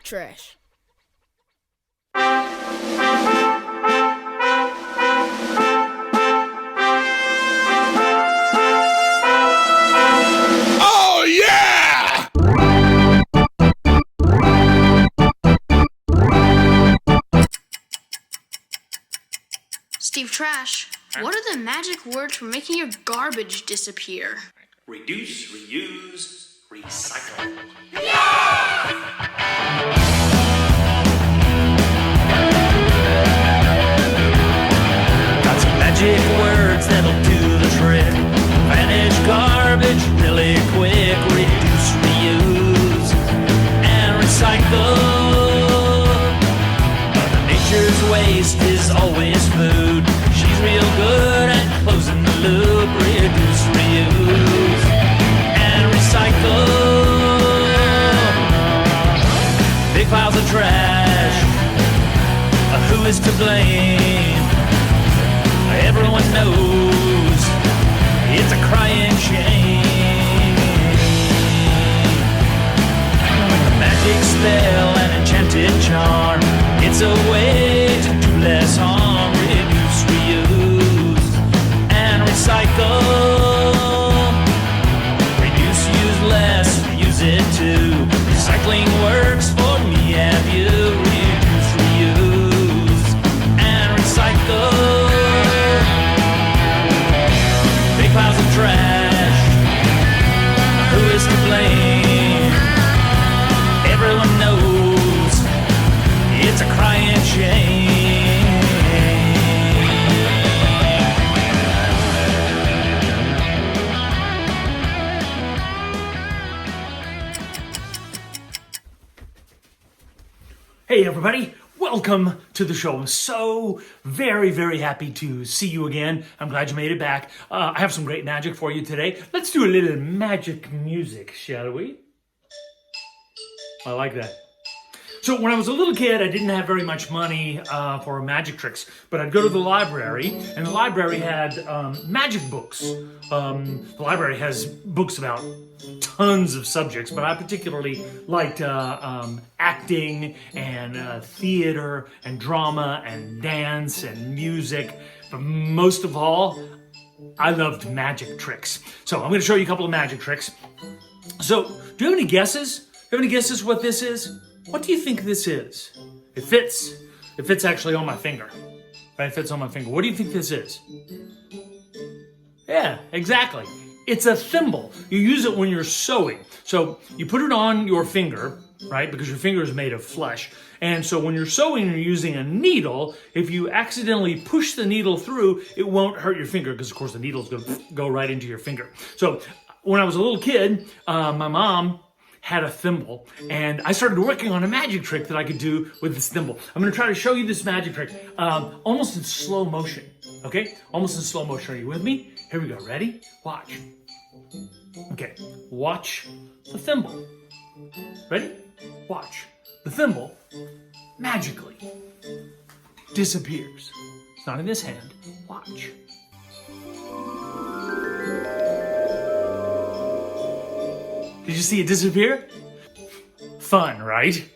trash. Oh, yeah! Steve Trash, what are the magic words for making your garbage disappear? Reduce, reuse, recycle. Got some magic words that'll do the trick. Vanish garbage really quick. Reduce, reuse, and recycle. Mother Nature's waste is always food. She's real good at closing the loop. Reduce, reuse, and recycle. Big piles of trash. Who is to blame? Everyone knows it's a crying shame. A magic spell, an enchanted charm. It's a way to do less harm. Reduce, reuse, and recycle. Reduce, use less, use it too. Recycling works for me and you. Reduce, reuse, and recycle. Big piles of trash. Who is to blame? Everyone knows it's a crying shame. Hey everybody, welcome to the show. I'm so very happy to see you again. I'm glad you made it back. I have some great magic for you today. Let's do a little magic music, shall we? I like that. So when I was a little kid, I didn't have very much money for magic tricks, but I'd go to the library, and the library had magic books. The library has books about tons of subjects, but I particularly liked acting and theater and drama and dance and music. But most of all, I loved magic tricks. So I'm going to show you a couple of magic tricks. So do you have any guesses? Do you have any guesses what this is? What do you think this is? It fits. It fits actually on my finger. Right? It fits on my finger. What do you think this is? Yeah, exactly. It's a thimble. You use it when you're sewing. So you put it on your finger, right? Because your finger is made of flesh. And so when you're sewing and you're using a needle, if you accidentally push the needle through, it won't hurt your finger because, of course, the needle's going to go right into your finger. So when I was a little kid, my mom had a thimble, and I started working on a magic trick that I could do with this thimble. I'm going to try to show you this magic trick almost in slow motion, okay? Almost in slow motion. Are you with me? Here we go. Ready? Watch. Okay, watch the thimble. Ready? Watch. The thimble magically disappears. It's not in this hand. Watch. Did you see it disappear? Fun, right?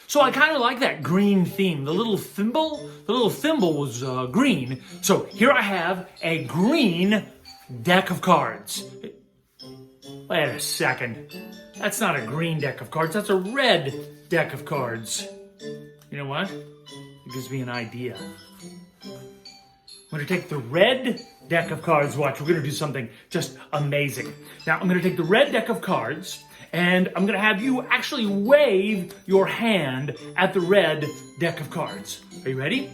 So I kind of like that green theme. The little thimble was green. So here I have a green deck of cards. Wait a second. That's not a green deck of cards. That's a red deck of cards. You know what? It gives me an idea. I'm going to take the red deck of cards. Watch, we're going to do something just amazing. Now, I'm going to take the red deck of cards, and I'm going to have you actually wave your hand at the red deck of cards. Are you ready?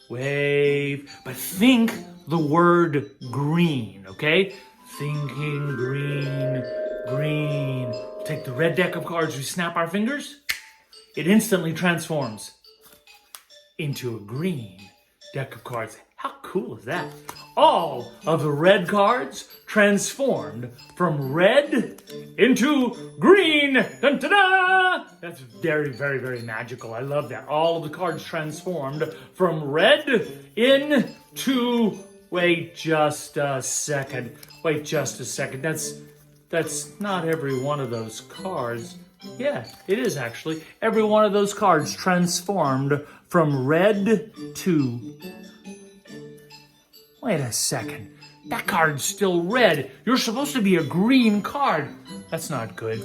Wave, but think the word green, okay? Thinking green, green. Take the red deck of cards, we snap our fingers, it instantly transforms into a green deck of cards. How cool is that? All of the red cards transformed from red into green. Dun, ta-da! That's very magical. I love that. All of the cards transformed from red into... Wait just a second. That's not every one of those cards. Yeah, it is actually. Every one of those cards transformed from red to... Wait a second. That card's still red. You're supposed to be a green card. That's not good.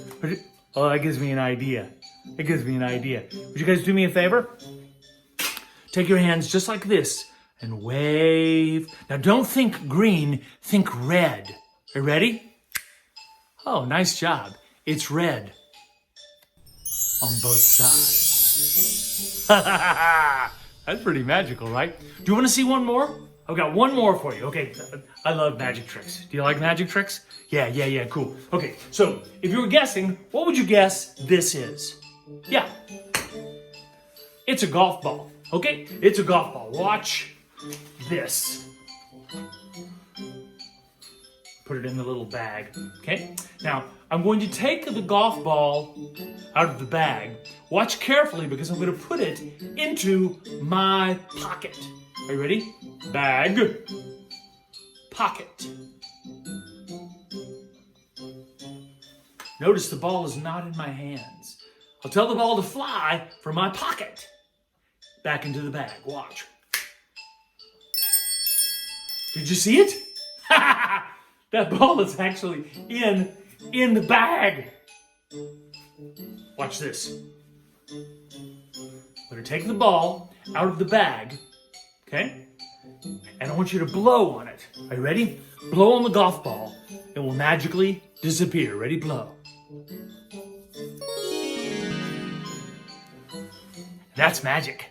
Oh, that gives me an idea. It gives me an idea. Would you guys do me a favor? Take your hands just like this and wave. Now don't think green, think red. Are you ready? Oh, nice job. It's red on both sides. That's pretty magical, right? Do you want to see one more? I've got one more for you. Okay, I love magic tricks. Do you like magic tricks? Yeah, cool. Okay, so if you were guessing, what would you guess this is? Yeah, it's a golf ball, okay? It's a golf ball. Watch this. Put it in the little bag, okay? Now, I'm going to take the golf ball out of the bag. Watch carefully because I'm going to put it into my pocket. Are you ready? Bag, pocket. Notice the ball is not in my hands. I'll tell the ball to fly from my pocket back into the bag. Watch. Did you see it? That ball is actually in the bag. Watch this. I'm going to take the ball out of the bag, okay? And I want you to blow on it. Are you ready? Blow on the golf ball. It will magically disappear. Ready? Blow. That's magic.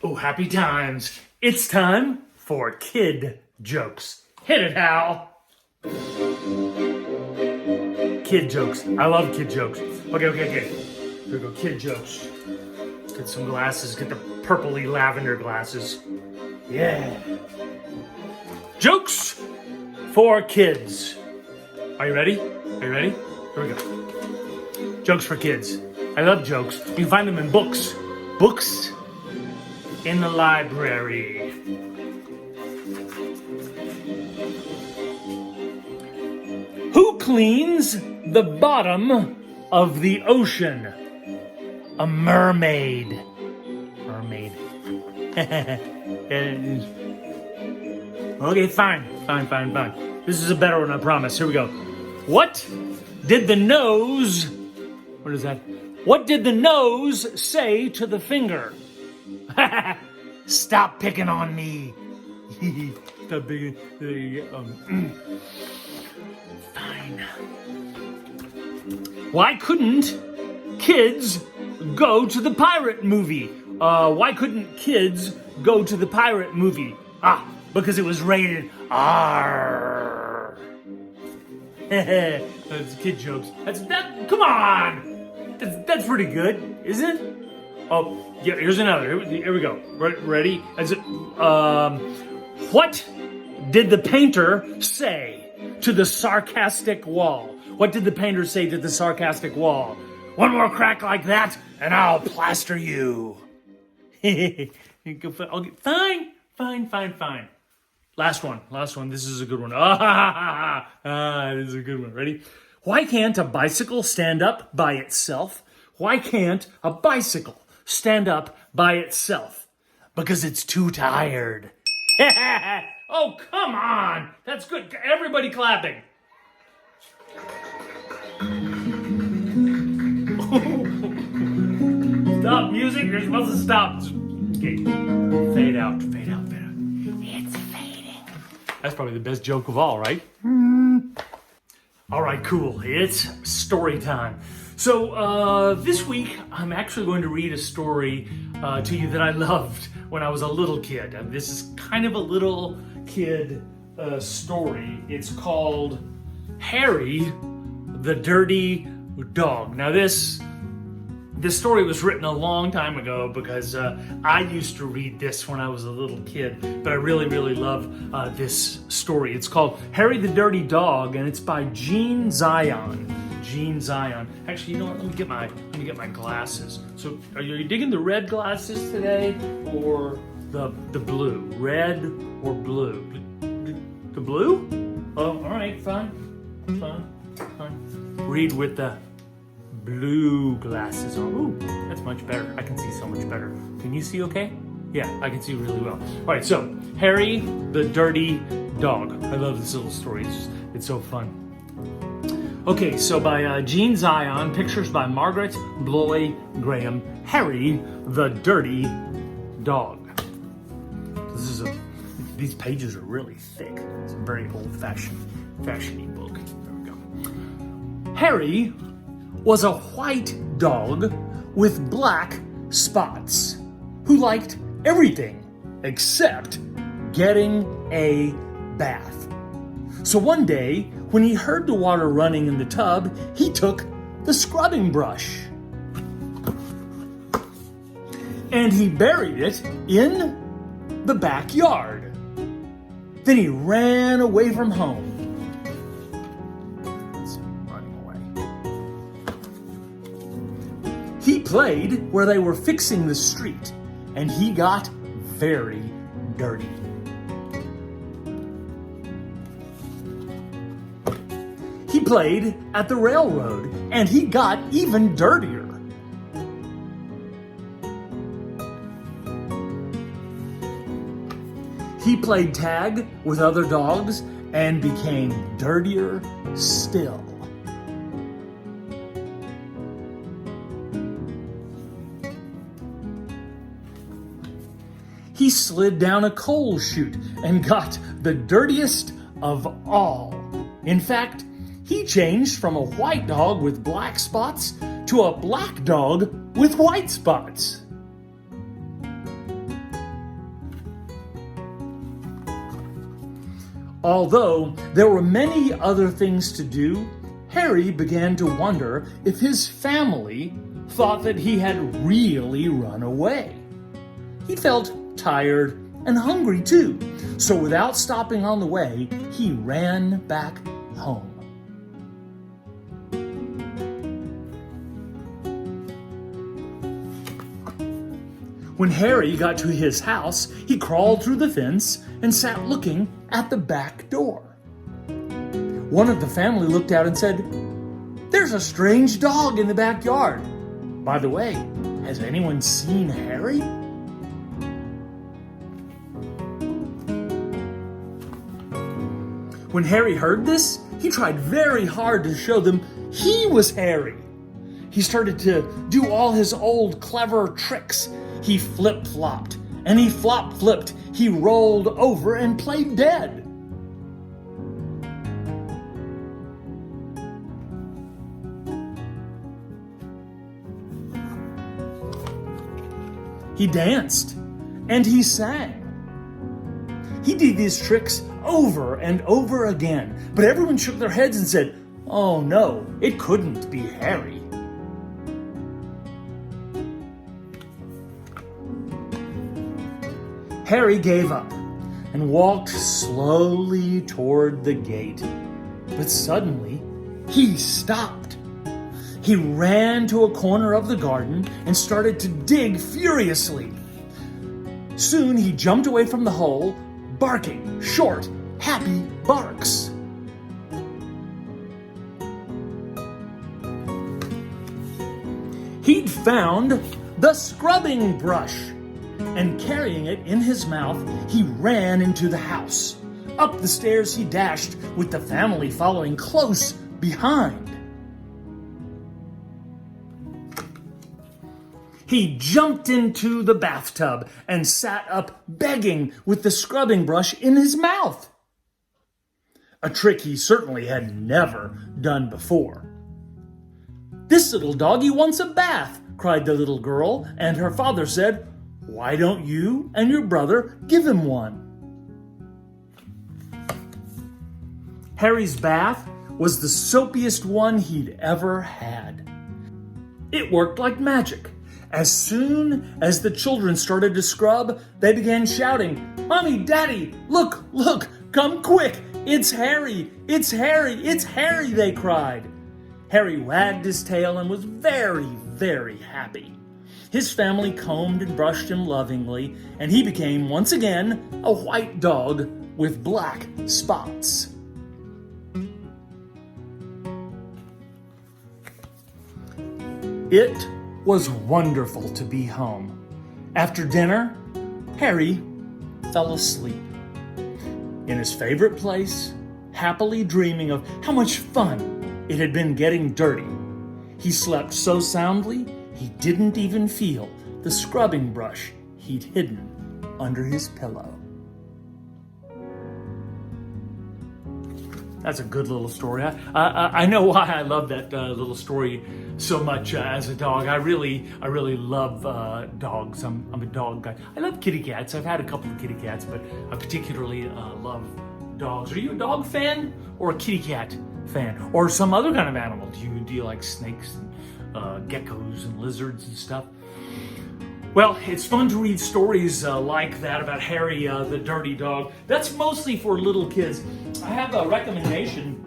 Oh, happy times. It's time for kid jokes. Hit it, Hal. Kid jokes. I love kid jokes. Okay. Here we go, kid jokes. Get some glasses. Get the purpley lavender glasses. Yeah. Jokes for kids. Are you ready? Here we go. Jokes for kids. I love jokes. You can find them in books. Books in the library. Who cleans the bottom of the ocean? A mermaid. Mermaid. Okay, fine. This is a better one, I promise. Here we go. What did the nose... What is that? What did the nose say to the finger? Stop picking on me. Stop picking... Fine. Why couldn't kids go to the pirate movie? Why couldn't kids go to the pirate movie? Because it was rated R. That's kid jokes. Come on! That's pretty good, isn't it? Oh, yeah, here's another. Here we go. Ready? What did the painter say to the sarcastic wall? What did the painter say to the sarcastic wall? One more crack like that, and I'll plaster you. Fine. Last one. This is a good one. This is a good one. Ready? Why can't a bicycle stand up by itself? Why can't a bicycle stand up by itself? Because it's too tired. Oh, come on. That's good. Everybody clapping. Stop music. You're supposed to stop. Okay. Fade out. It's fading. That's probably the best joke of all, right? All right, cool. It's story time. So this week, I'm actually going to read a story to you that I loved when I was a little kid. This is kind of a little kid story. It's called Harry the Dirty Dog. Now this story was written a long time ago because I used to read this when I was a little kid, but I really, really love this story. It's called Harry the Dirty Dog, and it's by Jean Zion. Actually, you know what? Let me get my glasses. So, are you digging the red glasses today, or the blue? Red or blue? The blue? Oh, all right, fine. Read with the blue glasses on. Ooh, that's much better. I can see so much better. Can you see okay? Yeah, I can see really well. All right, so Harry the dirty dog. I love this little story. It's so fun. Okay, so by Jean Zion, pictures by Margaret Bloy Graham. Harry the dirty dog. These pages are really thick. It's a very old-fashioned book. There we go. Harry was a white dog with black spots who liked everything except getting a bath. So one day, when he heard the water running in the tub, he took the scrubbing brush and he buried it in the backyard. Then he ran away from home. He played where they were fixing the street, and he got very dirty. He played at the railroad, and he got even dirtier. He played tag with other dogs and became dirtier still. He slid down a coal chute and got the dirtiest of all. In fact, he changed from a white dog with black spots to a black dog with white spots. Although there were many other things to do, Harry began to wonder if his family thought that he had really run away. He felt tired and hungry too, so without stopping on the way, he ran back home. When Harry got to his house, he crawled through the fence and sat looking at the back door. One of the family looked out and said, "There's a strange dog in the backyard. By the way, has anyone seen Harry?" When Harry heard this, he tried very hard to show them he was Harry. He started to do all his old clever tricks. He flip-flopped, and he flop-flipped. He rolled over and played dead. He danced, and he sang. He did these tricks over and over again, but everyone shook their heads and said, "Oh no, it couldn't be Harry." Harry gave up and walked slowly toward the gate. But suddenly, he stopped. He ran to a corner of the garden and started to dig furiously. Soon he jumped away from the hole, barking short, happy barks. He'd found the scrubbing brush, and carrying it in his mouth, he ran into the house. Up the stairs he dashed, with the family following close behind. He jumped into the bathtub and sat up begging with the scrubbing brush in his mouth. A trick he certainly had never done before. "This little doggy wants a bath," cried the little girl, and her father said, "Why don't you and your brother give him one?" Harry's bath was the soapiest one he'd ever had. It worked like magic. As soon as the children started to scrub, they began shouting, "Mommy, Daddy, look, look, come quick, it's Harry, it's Harry, it's Harry," they cried. Harry wagged his tail and was very, very happy. His family combed and brushed him lovingly, and he became once again a white dog with black spots. It was wonderful to be home. After dinner, Harry fell asleep in his favorite place, happily dreaming of how much fun it had been getting dirty. He slept so soundly, he didn't even feel the scrubbing brush he'd hidden under his pillow. That's a good little story. I know why I love that little story so much as a dog. I really love dogs. I'm a dog guy. I love kitty cats. I've had a couple of kitty cats, but I particularly love dogs. Are you a dog fan or a kitty cat fan, or some other kind of animal? Do you like snakes and geckos and lizards and stuff? Well, it's fun to read stories like that about Harry the dirty dog. That's mostly for little kids. I have a recommendation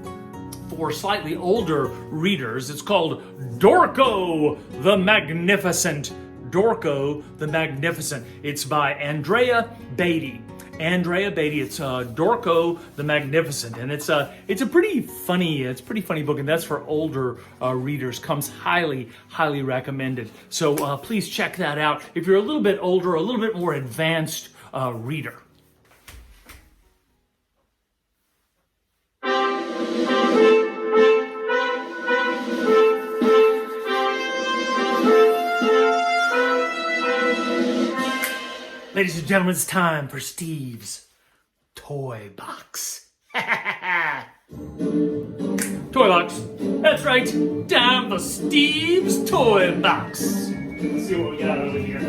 for slightly older readers. It's called Dorco the Magnificent. Dorco the Magnificent. It's by Andrea Beatty. It's Dorco the Magnificent, and it's a pretty funny book, and that's for older readers. Comes highly recommended. So please check that out if you're a little bit older, a little bit more advanced reader. Ladies and gentlemen, it's time for Steve's Toy Box. Toy Box. That's right. Time for Steve's Toy Box. Let's see what we got over here.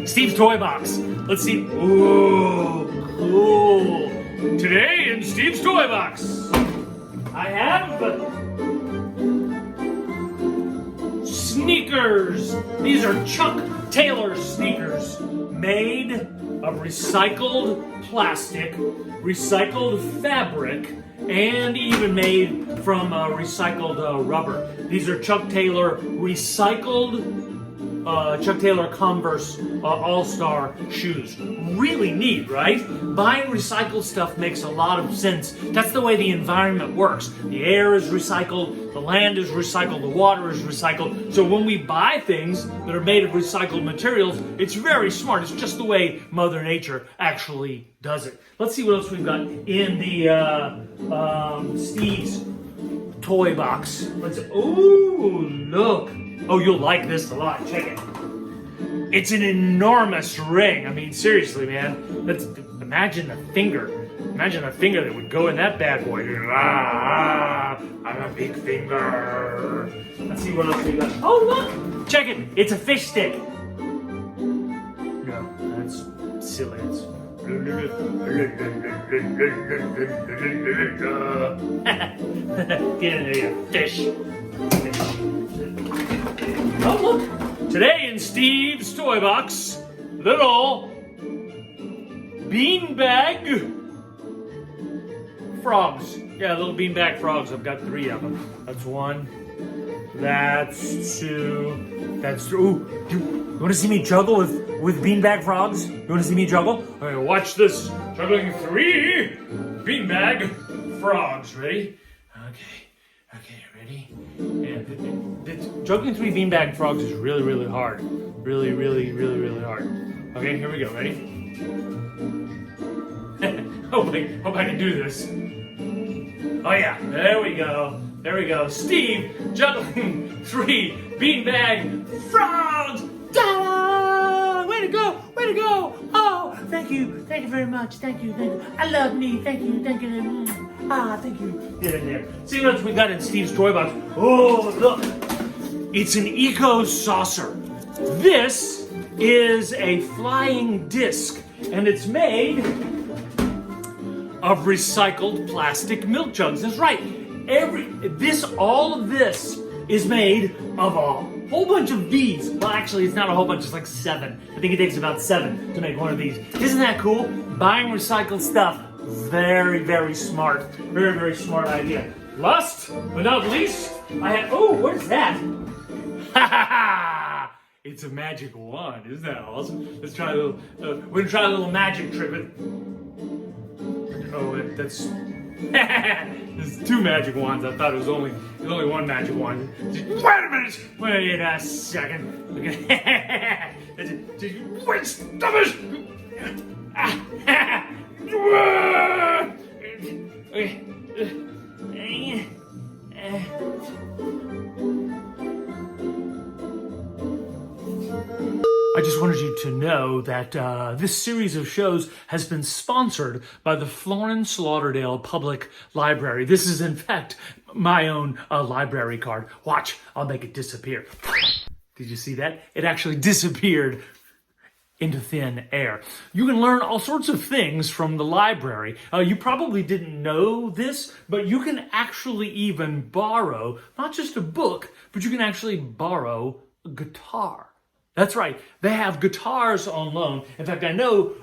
Steve's Toy Box. Let's see. Ooh, cool. Today in Steve's Toy Box, I have sneakers. These are Chuck Taylor sneakers made of recycled plastic, recycled fabric, and even made from recycled rubber. These are Chuck Taylor Chuck Taylor Converse All-Star shoes. Really neat, right? Buying recycled stuff makes a lot of sense. That's the way the environment works. The air is recycled, the land is recycled, the water is recycled. So when we buy things that are made of recycled materials, it's very smart. It's just the way Mother Nature actually does it. Let's see what else we've got in the Steve's Toy Box. Ooh, look. Oh, you'll like this a lot. Check it. It's an enormous ring. I mean, seriously, man. Imagine a finger. Imagine a finger that would go in that bad boy. I'm a big finger. Let's see what else we got. Oh, look. Check it. It's a fish stick. No, that's silly. Get in there, you fish. Oh, look! Today in Steve's Toy Box, little beanbag frogs. Yeah, little beanbag frogs. I've got 3 of them. That's 1. That's 2. That's 3. Ooh, you want to see me juggle with beanbag frogs? You want to see me juggle? All right, watch this. Juggling 3 beanbag frogs. Ready? Okay, ready? And juggling 3 beanbag frogs is really hard. Really hard. Okay, here we go. Ready? hope I can do this. Oh yeah, there we go. Steve juggling 3 beanbag frogs. Ta-da! Way to go! Oh, thank you very much. Thank you. I love me. Thank you. Thank you. Get in there. See what else we got in Steve's Toy Box. Oh, look. It's an eco saucer. This is a flying disc, and it's made of recycled plastic milk jugs. That's right. All of this is made of a whole bunch of these. Well, actually, it's not a whole bunch. It's like 7. I think it takes about 7 to make one of these. Isn't that cool? Buying recycled stuff. Very smart. Very smart idea. Last but not least, I have. Oh, what is that? Ha ha ha! It's a magic wand. Isn't that awesome? Let's try a little. We're gonna try a little magic trick. Oh, that's... There's two magic wands. I thought there's only one magic wand. Wait a minute! Wait a second. Wait, stop it! I just wanted you to know that this series of shows has been sponsored by the Florence Lauderdale Public Library. This is, in fact, my own library card. Watch, I'll make it disappear. Did you see that? It actually disappeared into thin air. You can learn all sorts of things from the library. You probably didn't know this, but you can actually even borrow, not just a book, but you can actually borrow a guitar. That's right, they have guitars on loan. In fact, I know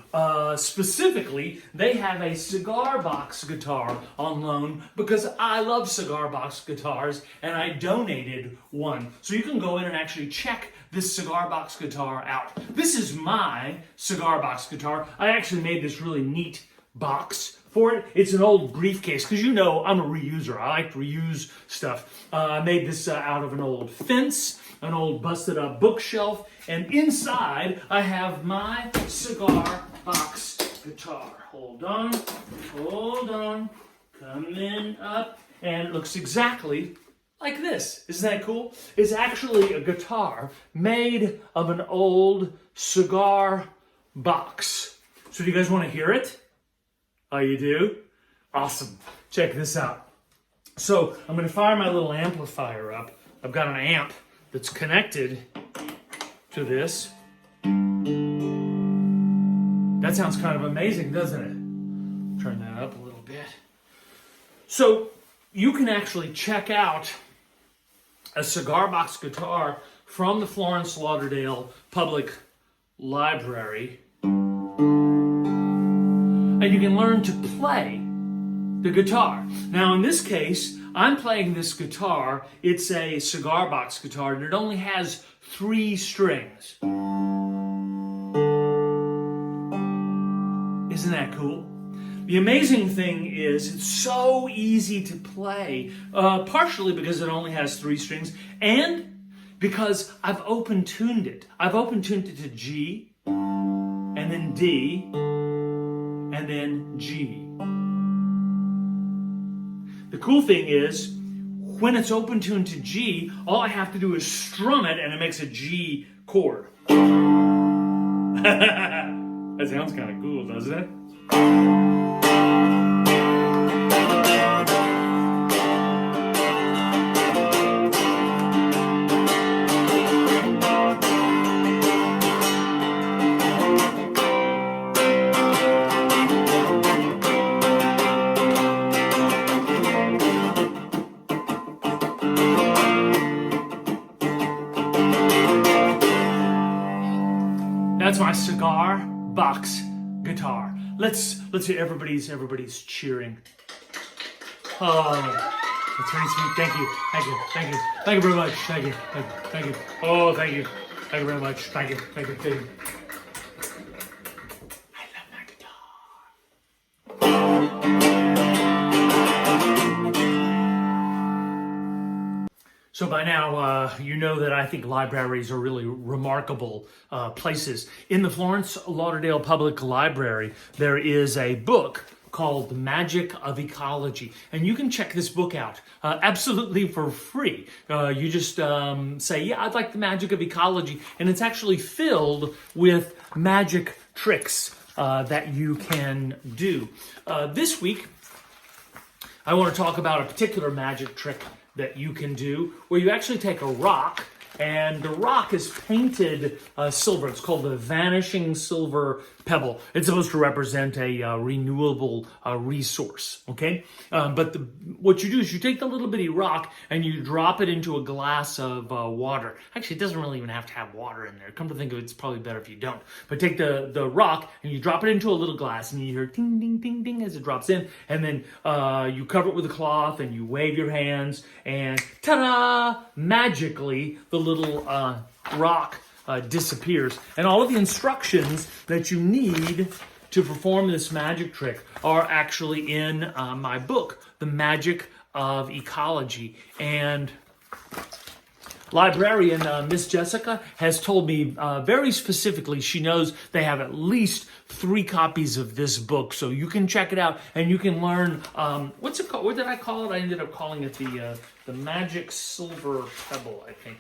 specifically they have a cigar box guitar on loan because I love cigar box guitars and I donated one. So you can go in and actually check this cigar box guitar out. This is my cigar box guitar. I actually made this really neat box for it. It's an old briefcase because you know I'm a reuser. I like to reuse stuff. I made this out of an old fence, an old busted up bookshelf, and inside I have my cigar box guitar. Hold on, coming up, and it looks exactly like this. Isn't that cool? It's actually a guitar made of an old cigar box. So do you guys want to hear it? Oh, you do? Awesome. Check this out. So I'm going to fire my little amplifier up. I've got an amp that's connected to this. That sounds kind of amazing, doesn't it? Turn that up a little bit. So you can actually check out a cigar box guitar from the Florence Lauderdale Public Library, and you can learn to play the guitar. Now in this case, I'm playing this guitar. It's a cigar box guitar and it only has 3 strings. Isn't that cool? The amazing thing is it's so easy to play, partially because it only has 3 strings and because I've open-tuned it. I've open-tuned it to G, and then D, and then G. The cool thing is, when it's open-tuned to G, all I have to do is strum it and it makes a G chord. That sounds kind of cool, doesn't it? That's my cigar box guitar. Let's hear everybody's cheering. Oh, that's very sweet. Thank you very much. Thank you. Oh, thank you very much. Thank you. I love my guitar. So by now, you know that I think libraries are really remarkable places. In the Florence Lauderdale Public Library, there is a book called The Magic of Ecology. And you can check this book out absolutely for free. You just say, yeah, I'd like the magic of ecology. And it's actually filled with magic tricks that you can do. This week, I want to talk about a particular magic trick that you can do where you actually take a rock and the rock is painted silver. It's called the vanishing silver pebble. It's supposed to represent a renewable resource, okay? But what you do is you take the little bitty rock and you drop it into a glass of water. Actually, it doesn't really even have to have water in there. Come to think of it, it's probably better if you don't. But take the rock and you drop it into a little glass and you hear ding, ding, ding, ding as it drops in. And then you cover it with a cloth and you wave your hands and ta-da! Magically, the little rock disappears. And all of the instructions that you need to perform this magic trick are actually in my book, The Magic of Ecology. And librarian Miss Jessica has told me very specifically she knows they have at least 3 copies of this book, so you can check it out and you can learn what's it called? What did I call it? I ended up calling it the magic silver pebble, I think.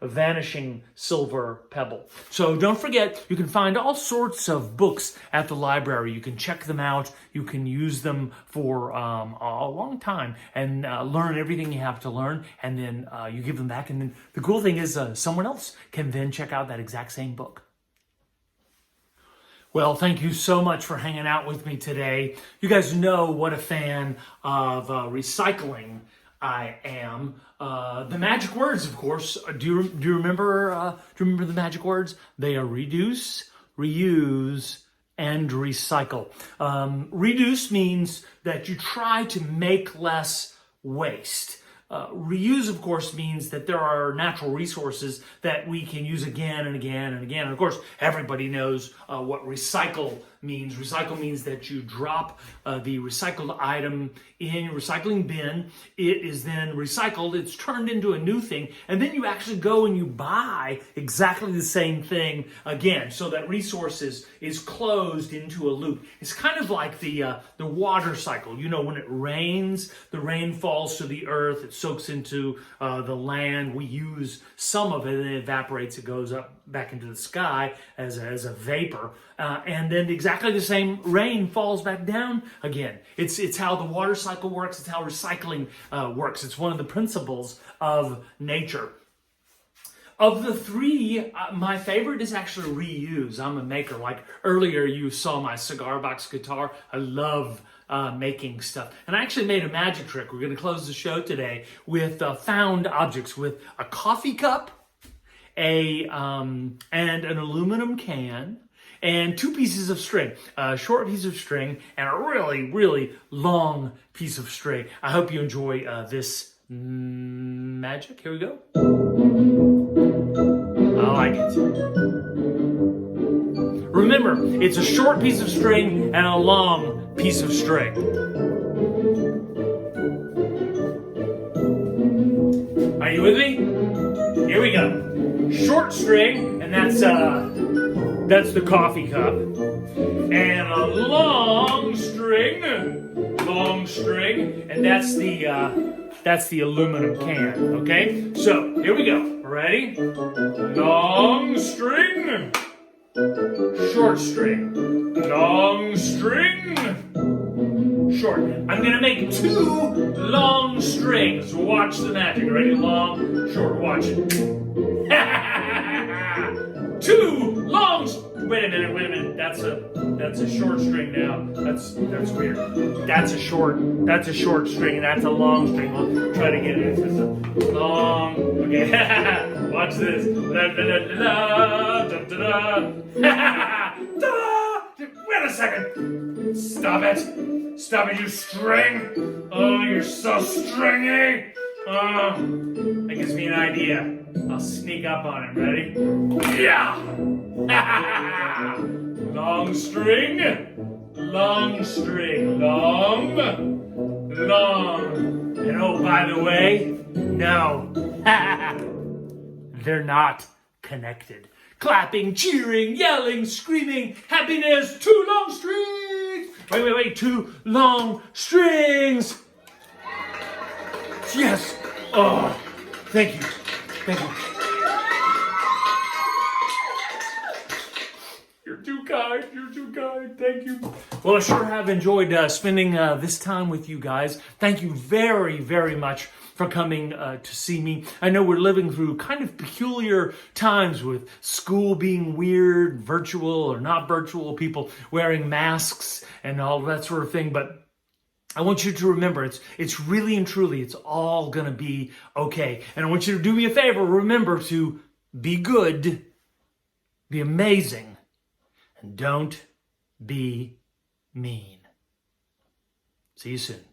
Vanishing silver pebble. So don't forget, you can find all sorts of books at the library. You can check them out. You can use them for a long time and learn everything you have to learn, and then you give them back. And then the cool thing is someone else can then check out that exact same book. Well, thank you so much for hanging out with me today. You guys know what a fan of recycling I am. The magic words, of course. Do you remember the magic words? They are reduce, reuse, and recycle. Reduce means that you try to make less waste. Reuse, of course, means that there are natural resources that we can use again and again and again. And of course, everybody knows what recycle means. Recycle means that you drop the recycled item in your recycling bin. It is then recycled. It's turned into a new thing. And then you actually go and you buy exactly the same thing again. So that resource is closed into a loop. It's kind of like the water cycle. You know, when it rains, the rain falls to the earth. It soaks into the land. We use some of it and it evaporates. It goes up back into the sky as a vapor. And then exactly the same rain falls back down again. It's how the water cycle works. It's how recycling works. It's one of the principles of nature. Of the 3, my favorite is actually reuse. I'm a maker. Like earlier you saw my cigar box guitar. I love making stuff. And I actually made a magic trick. We're going to close the show today with found objects, with a coffee cup, and an aluminum can, and 2 pieces of string, a short piece of string and a really, really long piece of string. I hope you enjoy this magic. Here we go. I like it. Remember, it's a short piece of string and a long piece of string. Are you with me? Here we go. Short string, and that's the coffee cup, and a long string, and that's the aluminum can. Okay, so here we go. Ready? Long string, short string, long string, short. I'm gonna make 2 long strings. Watch the magic. Ready? Long, short. Watch it. 2 long. Wait a minute. That's a short string now. That's weird. That's a short string and that's a long string. We'll try to get it. It's a long. Okay. Watch this. Wait a second. Stop it, you string. Oh, you're so stringy. That gives me an idea. I'll sneak up on him. Ready? Yeah! Long string, long. And oh, by the way, no. They're not connected. Clapping, cheering, yelling, screaming, happiness, 2 long strings. Wait, 2 long strings. Yes. Oh, thank you. You're too kind. Thank you. Well, I sure have enjoyed spending this time with you guys. Thank you very, very much for coming to see me. I know we're living through kind of peculiar times with school being weird, virtual or not virtual, people wearing masks and all that sort of thing, but I want you to remember, it's really and truly, it's all going to be okay. And I want you to do me a favor. Remember to be good, be amazing, and don't be mean. See you soon.